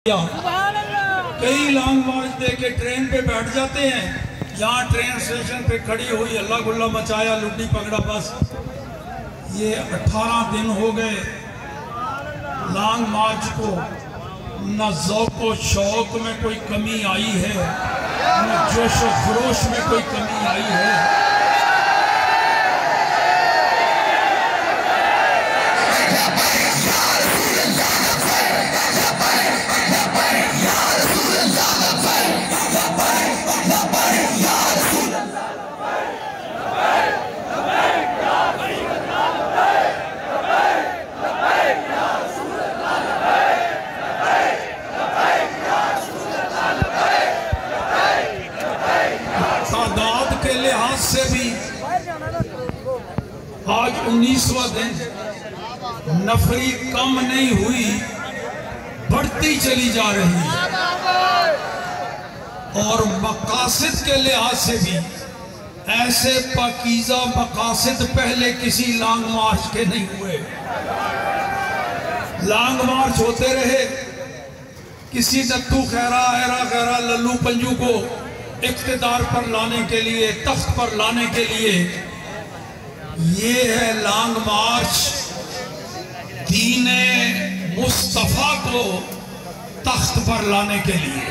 कई लॉन्ग मार्च दे के ट्रेन पे बैठ जाते हैं। यहाँ ट्रेन स्टेशन पे खड़ी हुई अल्लाह गुल्ला मचाया लुड्डी पकड़ा बस। ये 18 दिन हो गए लॉन्ग मार्च को, न ज़ौक़ व शौक़ में कोई कमी आई है, न जोश व खरोश में कोई कमी आई है। तादाद के लिहाज से भी आज 19वां दिन, नफरी कम नहीं हुई, बढ़ती चली जा रही है। और मकासद के लिहाज से भी ऐसे पाकीज़ा मकासद पहले किसी लॉन्ग मार्च के नहीं हुए। लॉन्ग मार्च होते रहे, किसी नत्थू खैरा हैरा खैरा लल्लू पंजू को इख्तिदार पर लाने के लिए, तख्त पर लाने के लिए। ये है लॉन्ग मार्च दीने मुस्तफा को तख्त पर लाने के लिए।